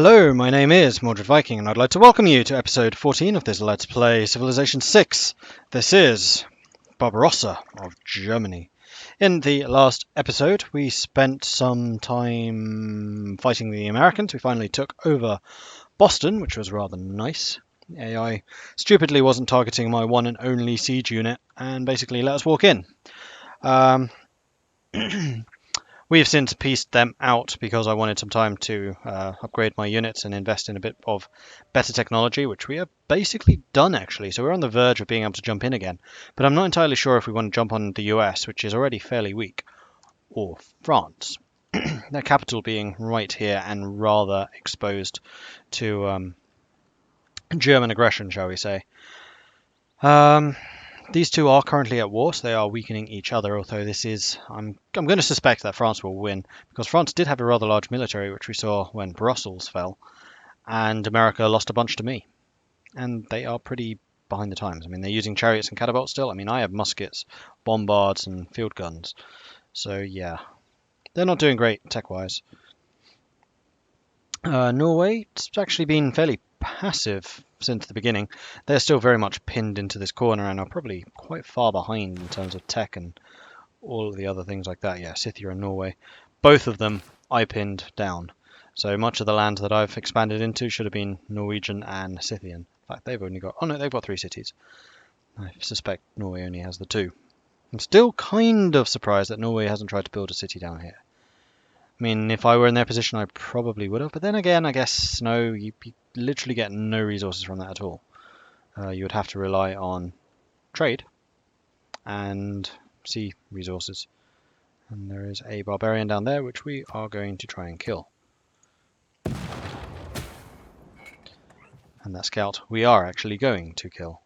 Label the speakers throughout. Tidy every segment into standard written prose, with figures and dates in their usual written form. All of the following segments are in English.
Speaker 1: Hello, my name is Mordred Viking, and I'd like to welcome you to episode 14 of this Let's Play Civilization 6. This is Barbarossa of Germany. In the last episode, we spent some time fighting the Americans. We finally took over Boston, which was rather nice. AI stupidly wasn't targeting my one and only siege unit, and basically let us walk in. We've since pieced them out because I wanted some time to upgrade my units and invest in a bit of better technology, which we have basically done actually. So we're on the verge of being able to jump in again. But I'm not entirely sure if we want to jump on the US, which is already fairly weak, or France. Their capital being right here and rather exposed to German aggression, shall we say. These two are currently at war, so they are weakening each other, although this is... I'm going to suspect that France will win, because France did have a rather large military, which we saw when Brussels fell, and America lost a bunch to me. And they are pretty behind the times. I mean, they're using chariots and catapults still. I mean, I have muskets, bombards, and field guns. So, yeah. They're not doing great, tech-wise. Norway, it's actually been fairly passive since the beginning. They're still very much pinned into this corner and are probably quite far behind in terms of tech and all of the other things like that. Yeah, Scythia and Norway. Both of them I pinned down. So much of the land that I've expanded into should have been Norwegian and Scythian. In fact, they've only got... Oh no, they've got 3 cities. I suspect Norway only has the 2. I'm still kind of surprised that Norway hasn't tried to build a city down here. I mean, if I were in their position, I probably would have. But then again, I guess, no, you literally get no resources from that at all. You would have to rely on trade and sea resources. And there is a barbarian down there, which we are going to try and kill. And that scout we are actually going to kill.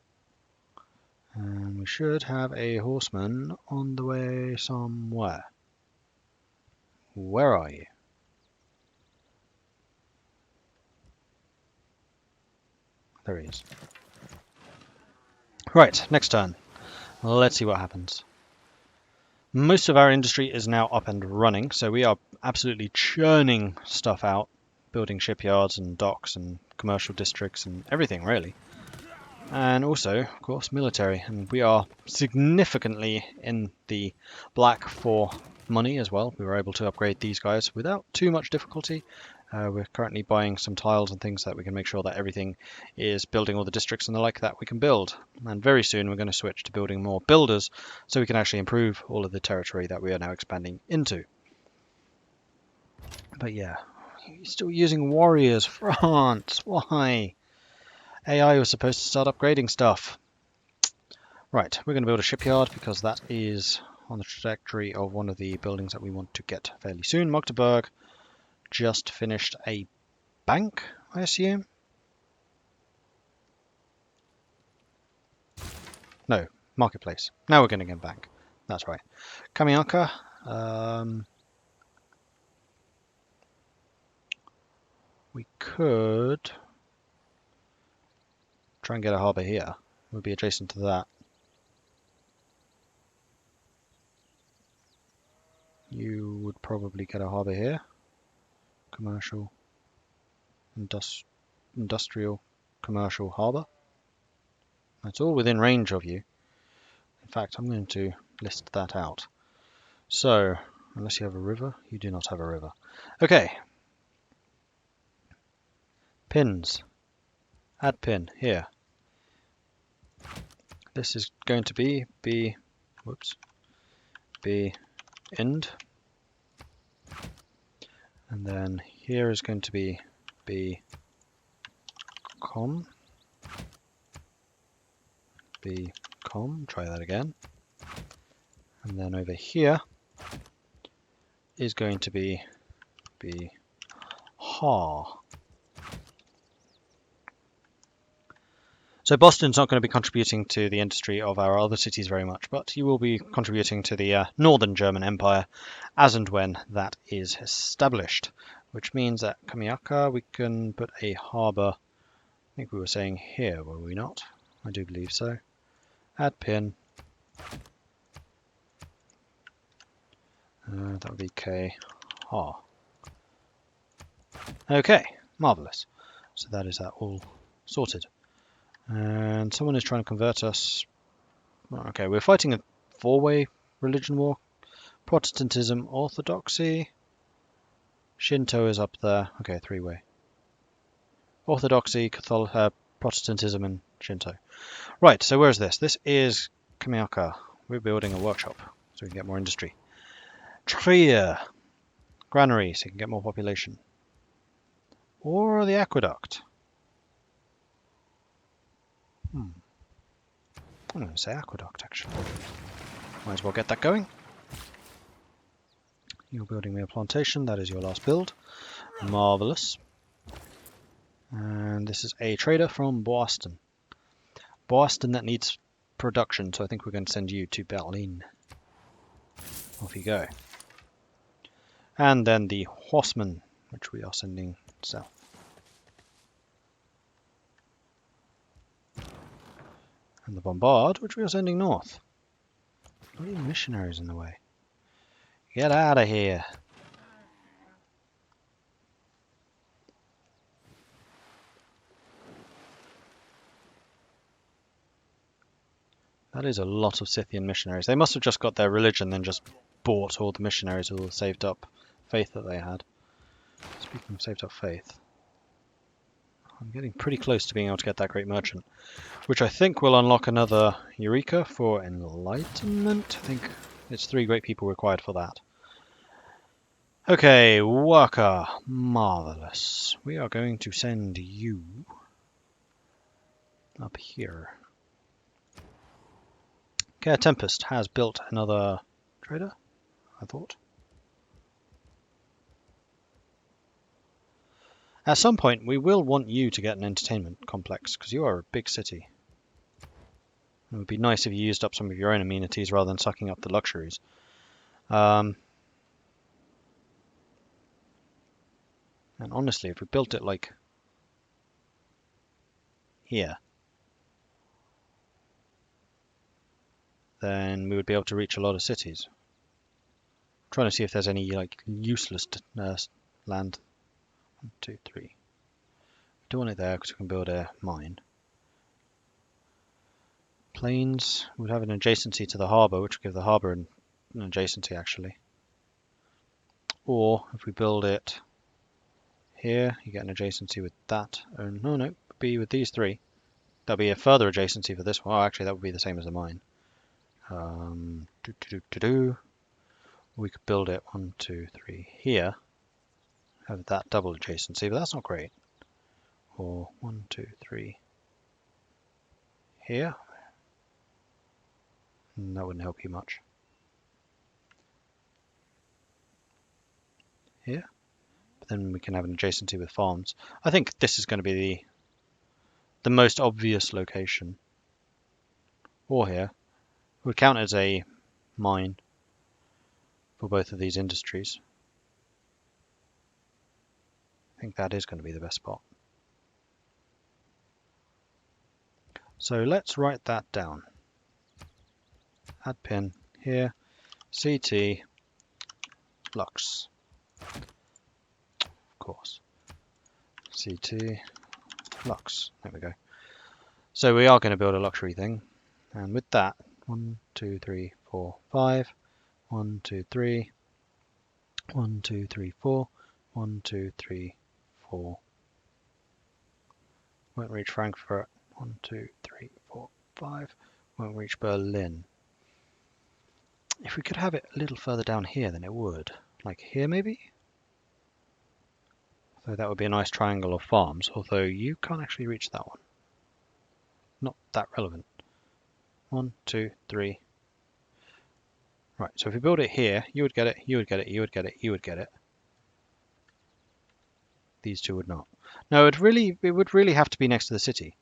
Speaker 1: And we should have a horseman on the way somewhere. Where are you? There he is. Right, next turn. Let's see what happens. Most of our industry is now up and running, so we are absolutely churning stuff out, building shipyards and docks and commercial districts and everything really. And also, of course, military. And we are significantly in the black for money as well. We were able to upgrade these guys without too much difficulty. We're currently buying some tiles and things so that we can make sure that everything is building all the districts and the like that we can build. And very soon we're going to switch to building more builders so we can actually improve all of the territory that we are now expanding into. But yeah, still using warriors. France, why? AI was supposed to start upgrading stuff. Right, we're going to build a shipyard because that is on the trajectory of one of the buildings that we want to get fairly soon. Magdeburg just finished a bank, I assume? No, marketplace. Now we're going to get a bank. That's right. Kamianka. We could try and get a harbour here. We'll be adjacent to that. You would probably get a harbour here. Commercial, industrial, commercial harbour. That's all within range of you. In fact, I'm going to list that out. So, unless you have a river, you do not have a river. Okay. Pins. Add pin here. This is going to be end. And then here is going to be com. Try that again. And then over here is going to be ha. So Boston's not going to be contributing to the industry of our other cities very much, but you will be contributing to the Northern German Empire as and when that is established, which means that Kamiaka we can put a harbour. I think we were saying here, were we not? I do believe so. Add pin. That would be K. Ha. Okay, Marvellous. So that is that all sorted. And someone is trying to convert us. Okay, we're fighting a four-way religion war. Protestantism, Orthodoxy. Shinto is up there. Okay, three-way. Orthodoxy, Protestantism, and Shinto. Right, so where's this? This is Kamiaka. We're building a workshop so we can get more industry. Trier. Granary, so you can get more population. Or the aqueduct. I'm going to say aqueduct, actually. Might as well get that going. You're building me a plantation. That is your last build. Marvellous. And this is a trader from Boston. Boston that needs production, so I think we're going to send you to Berlin. Off you go. And then the horsemen, which we are sending south. And the bombard, which we are sending north. Bloody missionaries in the way. Get out of here. That is a lot of Scythian missionaries. They must have just got their religion, then just bought all the missionaries with all the saved up faith that they had. Speaking of saved up faith, I'm getting pretty close to being able to get that great merchant, which I think will unlock another Eureka for enlightenment. I think it's 3 great people required for that. Okay, worker. Marvellous. We are going to send you up here. Okay, Tempest has built another trader, I thought. At some point, we will want you to get an entertainment complex, because you are a big city. It would be nice if you used up some of your own amenities rather than sucking up the luxuries. And honestly, if we built it like here, then we would be able to reach a lot of cities. I'm trying to see if there's any like useless land. 1, 2, 3. We don't want it there because we can build a mine. Plains would have an adjacency to the harbour, which would give the harbour an adjacency actually. Or if we build it here, you get an adjacency with that. Oh, no, it would be with these 3. That'll be a further adjacency for this one. Oh, actually, that would be the same as the mine. We could build it 1, 2, 3 here. Have that double adjacency, but that's not great. Or 1, 2, 3 here. And that wouldn't help you much. Here. But then we can have an adjacency with farms. I think this is going to be the most obvious location. Or here. It would count as a mine for both of these industries. I think that is going to be the best spot. So let's write that down. Add pin here, CT, Lux. Of course. CT, Lux. There we go. So we are going to build a luxury thing. And with that, 1, 2, 3, 4, 5. 1, 2, 3. 1, 2, 3, 4. 1, 2, 3, 4. Won't reach Frankfurt. 1, 2, 3, 4, 5. Won't reach Berlin. If we could have it a little further down here, then it would. Like here, maybe? So that would be a nice triangle of farms, although you can't actually reach that one. Not that relevant. 1, 2, 3. Right, so if we build it here, you would get it, you would get it, you would get it, you would get it. These 2 would not. No, it would really have to be next to the city.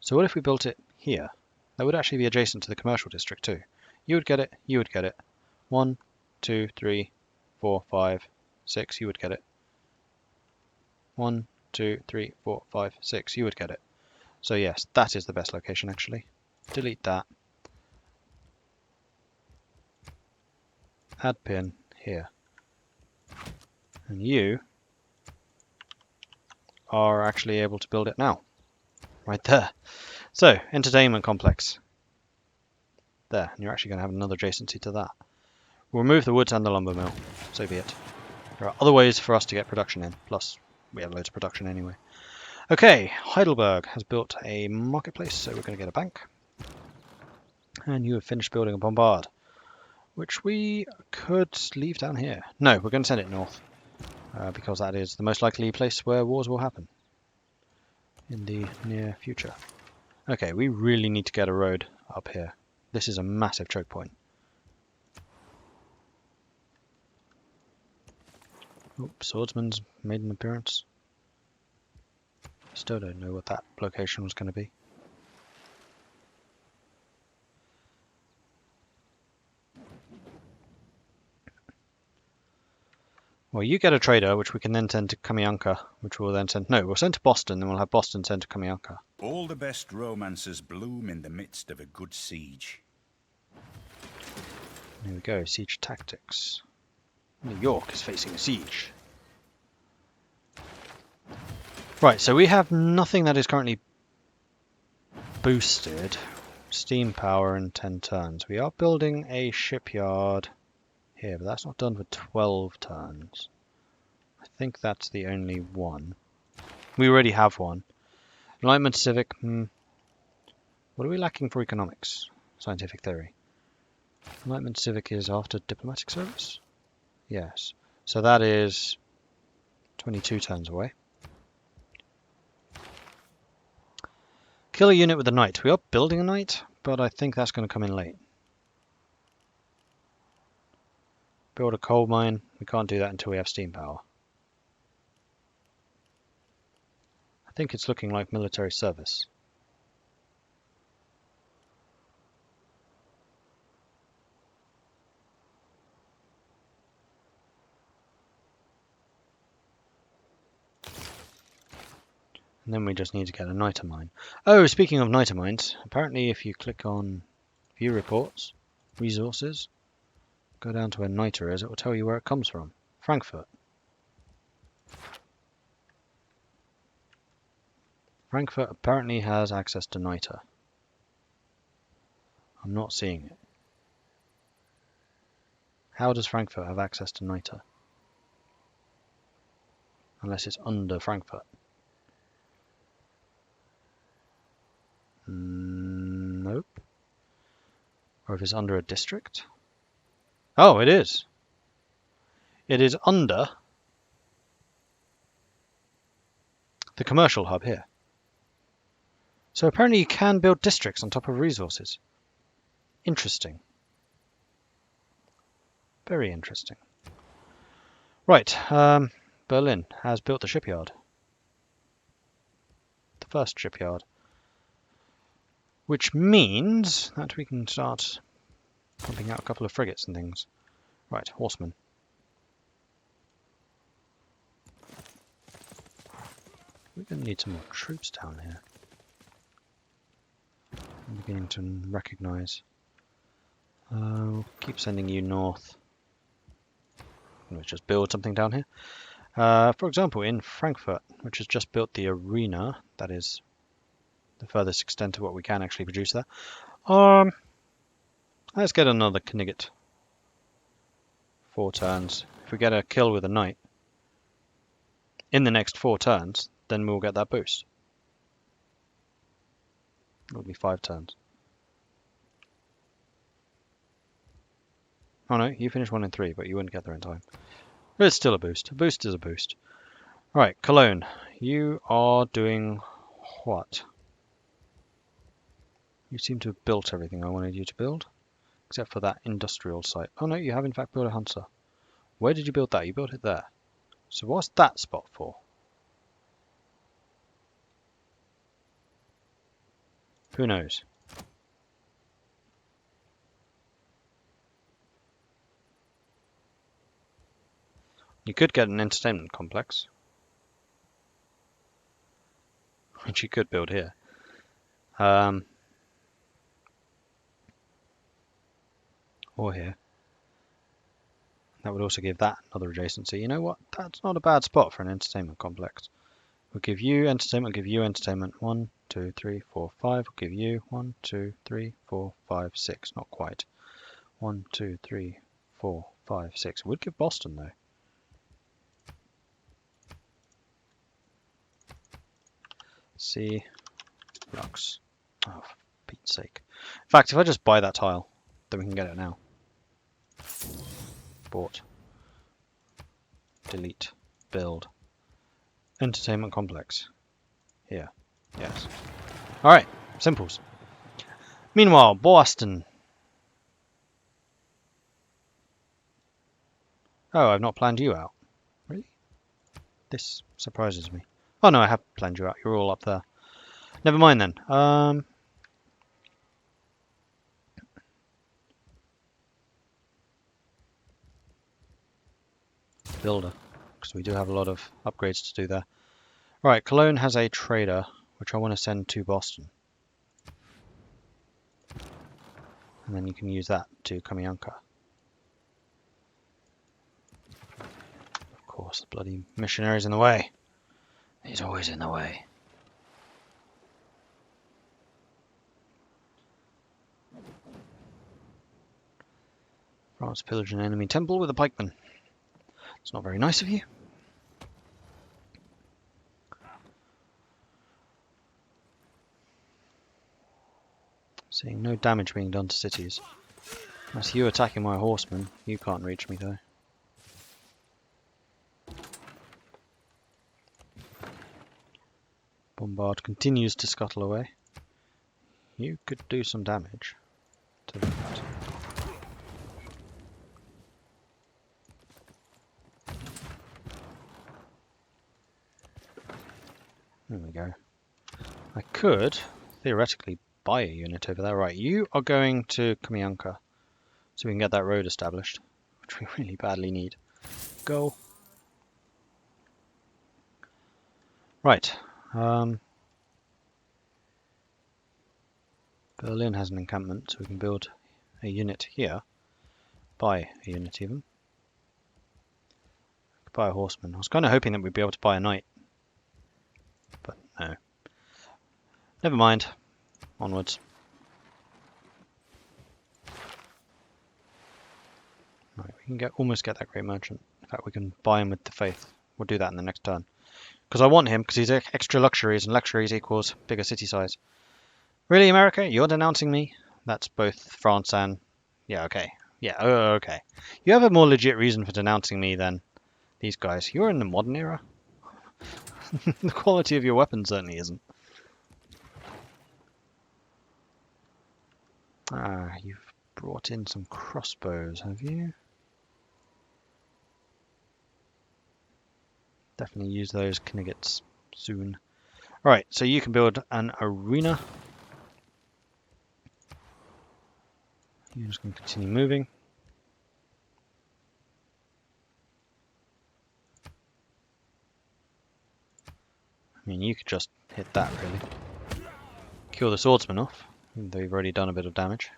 Speaker 1: So what if we built it here? That would actually be adjacent to the commercial district too. You would get it, you would get it. 1, 2, 3, 4, 5, 6, you would get it. 1, 2, 3, 4, 5, 6, you would get it. So yes, that is the best location actually. Delete that. Add pin here. And you are actually able to build it now. Right there. So, entertainment complex. There, and you're actually going to have another adjacency to that. We'll remove the woods and the lumber mill, so be it. There are other ways for us to get production in, plus we have loads of production anyway. Okay, Heidelberg has built a marketplace, so we're going to get a bank. And you have finished building a bombard, which we could leave down here. No, we're going to send it north, because that is the most likely place where wars will happen in the near future. Okay, we really need to get a road up here. This is a massive choke point. Oops, swordsman's made an appearance. Still don't know what that location was going to be. Well, you get a trader, which we can then send to Kamianka, which we'll then send... No, we'll send to Boston, then we'll have Boston send to Kamianka.
Speaker 2: All the best romances bloom in the midst of a good siege.
Speaker 1: Here we go, siege tactics. New York is facing a siege. Right, so we have nothing that is currently boosted. Steam power in 10 turns. We are building a shipyard here, but that's not done for 12 turns. I think that's the only one. We already have one. Enlightenment civic. What are we lacking for economics? Scientific theory. Enlightenment civic is after diplomatic service? Yes. So that is 22 turns away. Kill a unit with a knight. We are building a knight, but I think that's going to come in late. Build a coal mine. We can't do that until we have steam power. I think it's looking like military service. And then we just need to get a niter mine. Oh, speaking of niter mines, apparently if you click on view reports, resources, go down to where niter is, it will tell you where it comes from. Frankfurt. Frankfurt apparently has access to niter. I'm not seeing it. How does Frankfurt have access to niter? Unless it's under Frankfurt. Nope. Or if it's under a district? Oh, it is. It is under the commercial hub here. So apparently you can build districts on top of resources. Interesting. Very interesting. Right, Berlin has built the shipyard. The first shipyard. Which means that we can start pumping out a couple of frigates and things. Right, horsemen. We're going to need some more troops down here. I'm beginning to recognise. We'll keep sending you north. Let's just build something down here. For example, in Frankfurt, which has just built the arena, that is the furthest extent of what we can actually produce there. Let's get another Knigget. 4 turns. If we get a kill with a knight in the next 4 turns, then we'll get that boost. It'll be 5 turns. Oh no, you finished 1 in 3, but you wouldn't get there in time. But it's still a boost. A boost is a boost. Right, Cologne. You are doing what? You seem to have built everything I wanted you to build, except for that industrial site. Oh no, you have in fact built a Hansa. Where did you build that? You built it there. So what's that spot for? Who knows? You could get an entertainment complex, which you could build here. Or here. That would also give that another adjacency. You know what? That's not a bad spot for an entertainment complex. We'll give you entertainment, we'll give you entertainment. 1, 2, 3, 4, 5. We'll give you 1, 2, 3, 4, 5, 6. Not quite. 1, 2, 3, 4, 5, 6. We'd give Boston though. C. Lux. Oh, for Pete's sake. In fact, if I just buy that tile, then we can get it now. Bought. Delete. Build. Entertainment complex. Here. Yes. Alright. Simples. Meanwhile, Boston. Oh, I've not planned you out. Really? This surprises me. Oh no, I have planned you out. You're all up there. Never mind then. Builder. Because we do have a lot of upgrades to do there. Right, Cologne has a trader, which I want to send to Boston. And then you can use that to Kamianka. Of course, the bloody missionary's in the way. He's always in the way. France pillaged an enemy temple with a pikeman. It's not very nice of you. Seeing no damage being done to cities. That's you attacking my horsemen. You can't reach me though. Bombard continues to scuttle away. You could do some damage to that. There we go. I could theoretically buy a unit over there. Right, you are going to Kamianka so we can get that road established, which we really badly need. Go. Right. Berlin has an encampment, so we can build a unit here. Buy a unit even. Buy a horseman. I was kind of hoping that we'd be able to buy a knight. But no. Never mind. Onwards. Right, we can almost get that great merchant. In fact, we can buy him with the faith. We'll do that in the next turn. Because I want him, because he's extra luxuries, and luxuries equals bigger city size. Really, America? You're denouncing me? That's both France and... Yeah, okay. Yeah, okay. You have a more legit reason for denouncing me than these guys. You're in the modern era. The quality of your weapon certainly isn't. Ah, you've brought in some crossbows, have you? Definitely use those Kniggets soon. Alright, so you can build an arena. You're just going to continue moving. I mean, you could just hit that, really. Kill the swordsman off, even though you've already done a bit of damage.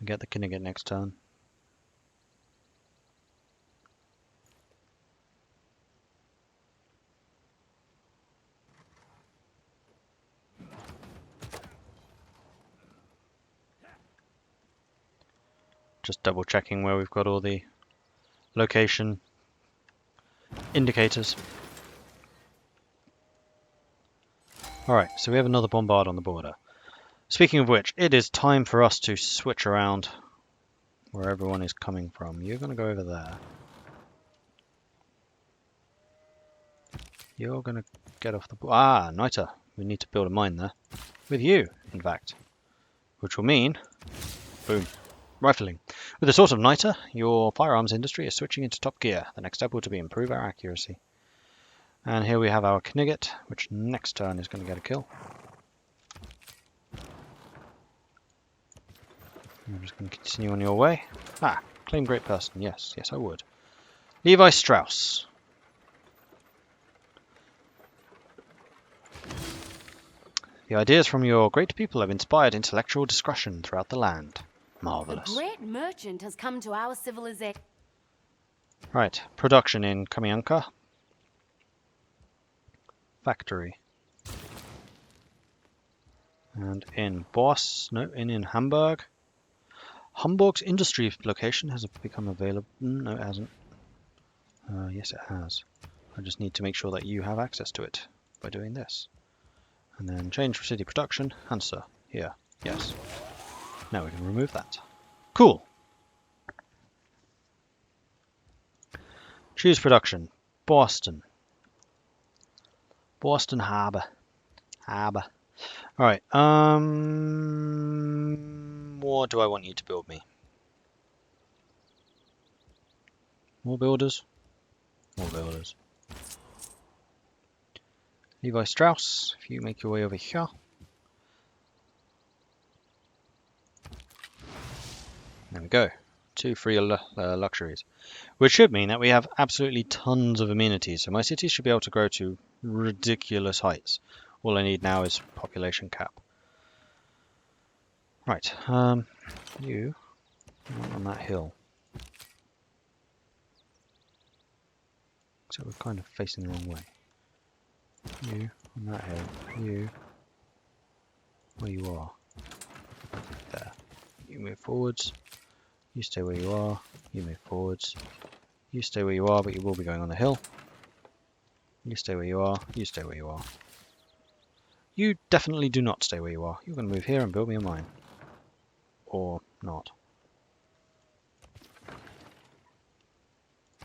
Speaker 1: Get the Knigget next turn. Just double checking where we've got all the location indicators. Alright, so we have another bombard on the border. Speaking of which, it is time for us to switch around where everyone is coming from. You're going to go over there. You're going to get off the... Ah, Niter. We need to build a mine there. With you, in fact. Which will mean... Boom. Rifling. With the sort of Niter, your firearms industry is switching into top gear. The next step will be improve our accuracy. And here we have our Knigget, which next turn is going to get a kill. I'm just going to continue on your way. Ah, claim great person. Yes, yes I would. Levi Strauss. The ideas from your great people have inspired intellectual discussion throughout the land. Marvelous.
Speaker 3: A great merchant has come to our civilization.
Speaker 1: Right, production in Kamianka. Factory. And in in Hamburg. Hamburg's industry location has become available. No, it hasn't. Yes, it has. I just need to make sure that you have access to it by doing this. And then change for city production, Hansa. Here, yes. Now we can remove that. Cool. Choose production. Boston. Boston Harbor. Harbor. Alright, what do I want you to build me? More builders? More builders. Levi Strauss, if you make your way over here. There we go. 2 free luxuries. Which should mean that we have absolutely tons of amenities. So my city should be able to grow to ridiculous heights. All I need now is population cap. Right, you on that hill. So we're kind of facing the wrong way. You on that hill. You where you are. There. You move forwards. You stay where you are. You move forwards. You stay where you are, but you will be going on the hill. You stay where you are. You stay where you are. You definitely do not stay where you are. You're going to move here and build me a mine. Or not.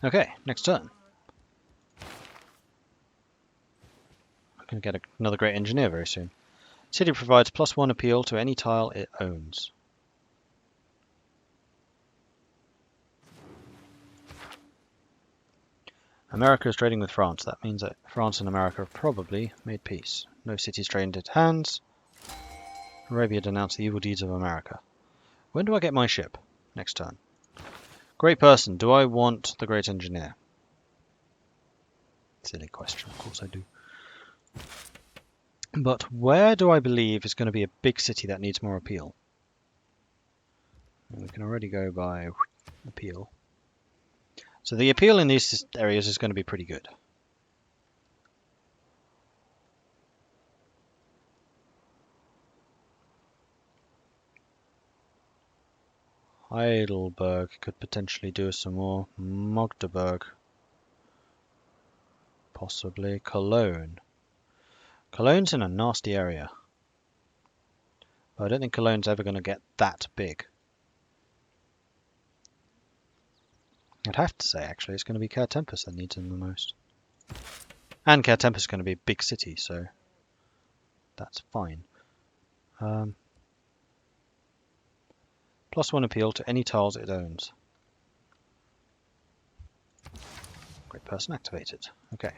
Speaker 1: Okay, next turn. I'm going to get another great engineer very soon. City provides +1 appeal to any tile it owns. America is trading with France. That means that France and America have probably made peace. No cities traded hands. Arabia denounced the evil deeds of America. When do I get my ship? Next turn. Great person. Do I want the great engineer? Silly question. Of course I do. But where do I believe is going to be a big city that needs more appeal? We can already go by appeal. So the appeal in these areas is going to be pretty good. Heidelberg could potentially do some more. Magdeburg. Possibly. Cologne. Cologne's in a nasty area. But I don't think Cologne's ever going to get that big. I'd have to say, actually, it's going to be Care Tempest that needs him the most. And Care Tempest is going to be a big city, so that's fine. +1 appeal to any tiles it owns. Great person activated. Okay.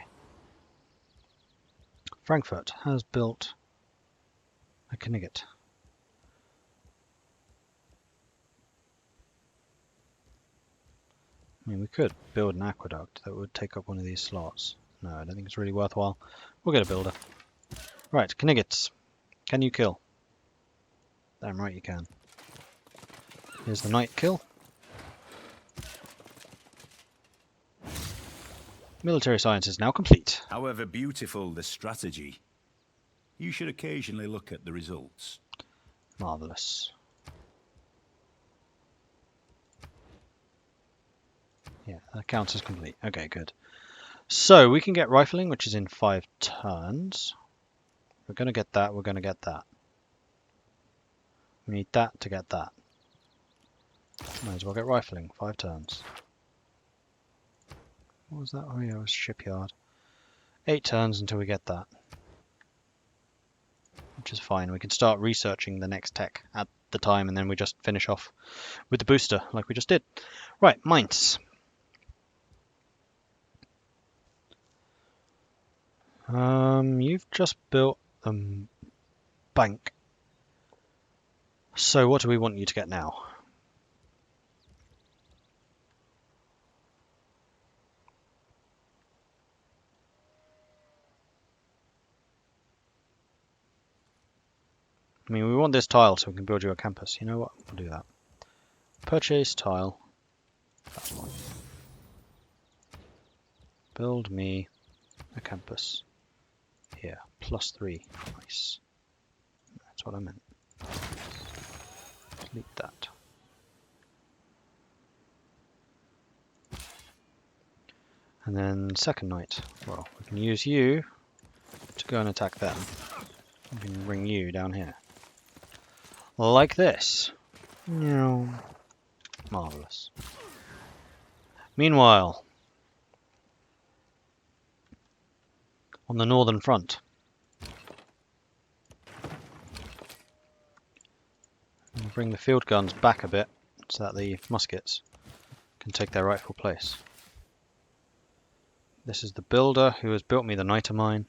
Speaker 1: Frankfurt has built a Knigget. I mean, we could build an aqueduct that would take up one of these slots. No, I don't think it's really worthwhile. We'll get a builder. Right, Kniggets. Can you kill? Damn right you can. Here's the knight kill. Military science is now complete.
Speaker 2: However beautiful the strategy, you should occasionally look at the results.
Speaker 1: Marvellous. Yeah, that counts as complete. Okay, good. So, we can get rifling, which is in 5 turns. We're going to get that, we're going to get that. We need that to get that. Might as well get rifling, 5 turns. What was that? Oh yeah, it was shipyard. 8 turns until we get that. Which is fine. We can start researching the next tech at the time, and then we just finish off with the booster, like we just did. Right, mines. You've just built a bank. So what do we want you to get now? I mean, we want this tile so we can build you a campus. You know what? We'll do that. Purchase tile. That's one. Build me a campus here. +3. Nice. That's what I meant. Delete that. And then second knight. Well, we can use you to go and attack them. We can bring you down here. Like this. No. Marvellous. Meanwhile, on the northern front, we'll bring the field guns back a bit so that the muskets can take their rightful place. This is the builder who has built me the knight of mine.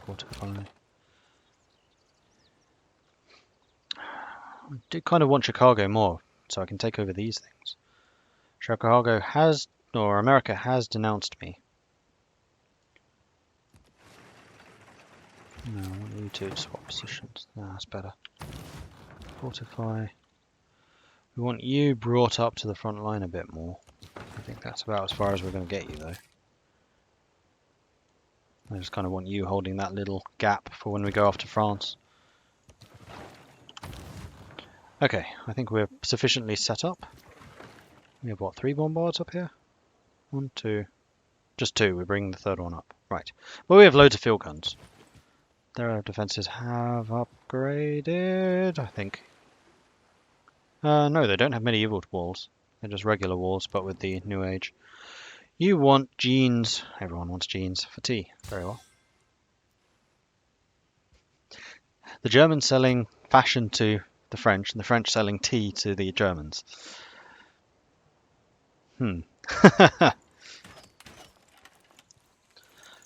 Speaker 1: Fortify. I do kind of want Chicago more, so I can take over these things. Chicago has, or America has denounced me. No, I want you to swap positions. No, that's better. Fortify. We want you brought up to the front line a bit more. I think that's about as far as we're going to get you, though. I just kind of want you holding that little gap for when we go off to France. Okay, I think we're sufficiently set up. We have, what, 3 bombards up here? 1, 2... Just 2, we're bringing the third one up. Right. But we have loads of field guns. Their defenses have upgraded, I think. No, they don't have medieval walls. They're just regular walls, but with the new age. You want jeans. Everyone wants jeans for tea. Very well. The Germans selling fashion to the French, and the French selling tea to the Germans.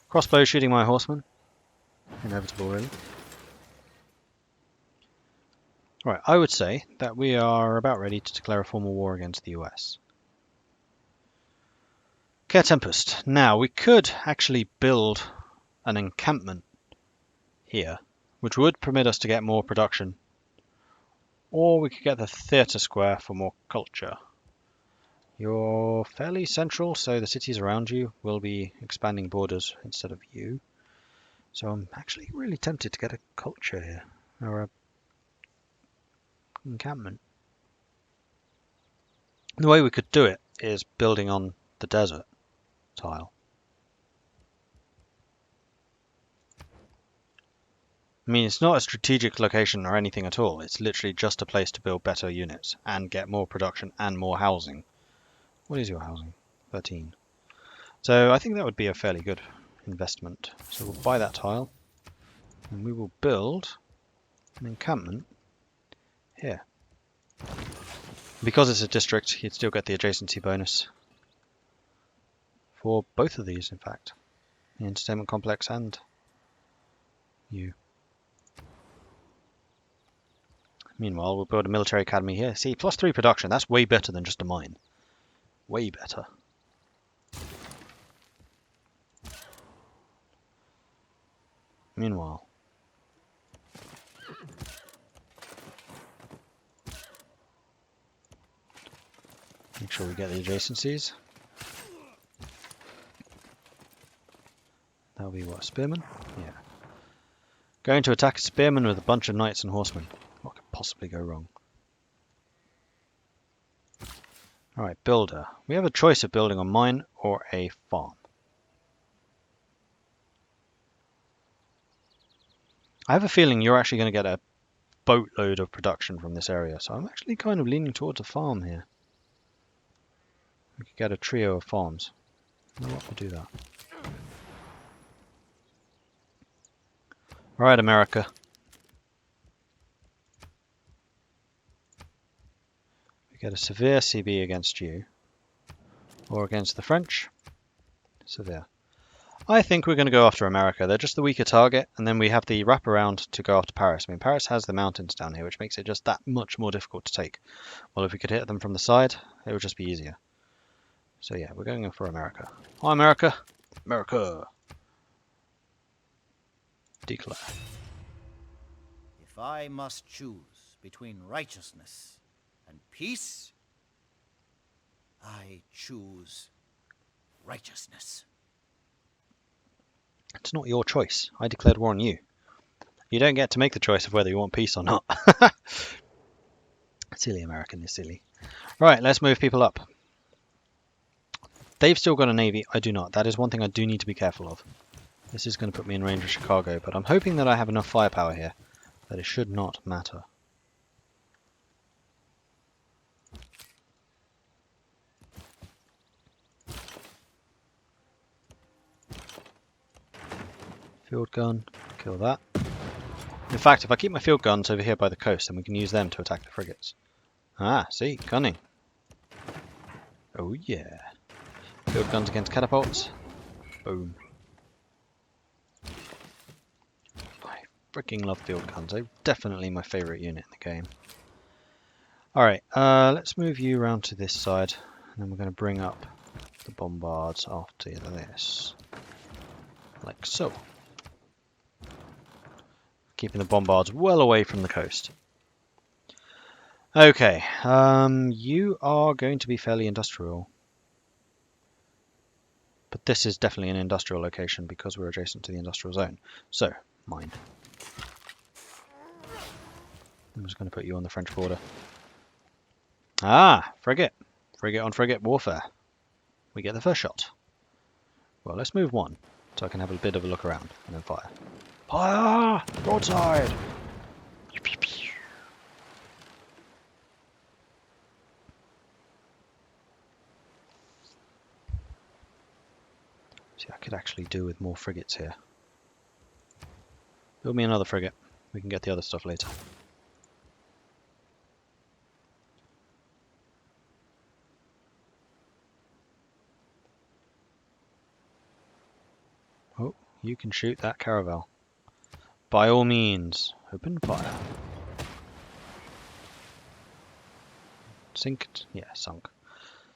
Speaker 1: Crossbow shooting my horseman. Inevitable, really. Right, I would say that we are about ready to declare a formal war against the US. Care Tempest. Now, we could actually build an encampment here, which would permit us to get more production. Or we could get the theatre square for more culture. You're fairly central, so the cities around you will be expanding borders instead of you. So I'm actually really tempted to get a culture here, or a encampment. The way we could do it is building on the desert tile. I mean, it's not a strategic location or anything at all. It's literally just a place to build better units and get more production and more housing. What is your housing? 13. So I think that would be a fairly good investment. So we'll buy that tile and we will build an encampment here. Because it's a district, you'd still get the adjacency bonus for both of these, in fact. The entertainment complex and you. Meanwhile, we'll build a military academy here. See, +3 production. That's way better than just a mine. Way better. Meanwhile, make sure we get the adjacencies. That'll be what, spearmen? Yeah. Going to attack a spearman with a bunch of knights and horsemen. What could possibly go wrong? Alright, builder. We have a choice of building a mine or a farm. I have a feeling you're actually going to get a boatload of production from this area, so I'm actually kind of leaning towards a farm here. We could get a trio of farms. You know what, we'll do that. Alright, America. We get a severe CB against you. Or against the French. Severe. I think we're going to go after America. They're just the weaker target, and then we have the wraparound to go after Paris. I mean, Paris has the mountains down here, which makes it just that much more difficult to take. Well, if we could hit them from the side, it would just be easier. So yeah, we're going in for America. Hi, America! America! Declare.
Speaker 3: If I must choose between righteousness and peace, I choose righteousness.
Speaker 1: It's not your choice. I declared war on you. You don't get to make the choice of whether you want peace or not. Silly American is silly. Right, let's move people up. They've still got a navy. I do not. That is one thing I do need to be careful of. This is going to put me in range of Chicago, but I'm hoping that I have enough firepower here that it should not matter. Field gun, kill that. In fact, if I keep my field guns over here by the coast, then we can use them to attack the frigates. Ah, see, gunning. Oh yeah. Field guns against catapults. Boom. I freaking love field guns. They're definitely my favourite unit in the game. Alright, let's move you around to this side, and then we're going to bring up the bombards after this. Like so. Keeping the bombards well away from the coast. Okay, you are going to be fairly industrial. But this is definitely an industrial location because we're adjacent to the industrial zone. So, mine. I'm just going to put you on the French border. Ah, frigate. Frigate on frigate warfare. We get the first shot. Well, let's move one so I can have a bit of a look around and then fire. Fire! Broadside! See, I could actually do with more frigates here. Build me another frigate. We can get the other stuff later. Oh, you can shoot that caravel. By all means, open fire. Sinked? Yeah, sunk.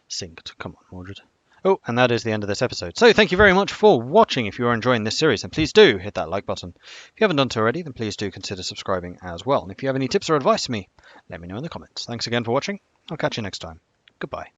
Speaker 1: Sinked. Come on, Mordred. Oh, and that is the end of this episode. So thank you very much for watching. If you are enjoying this series, then please do hit that like button. If you haven't done so already, then please do consider subscribing as well. And if you have any tips or advice for me, let me know in the comments. Thanks again for watching. I'll catch you next time. Goodbye.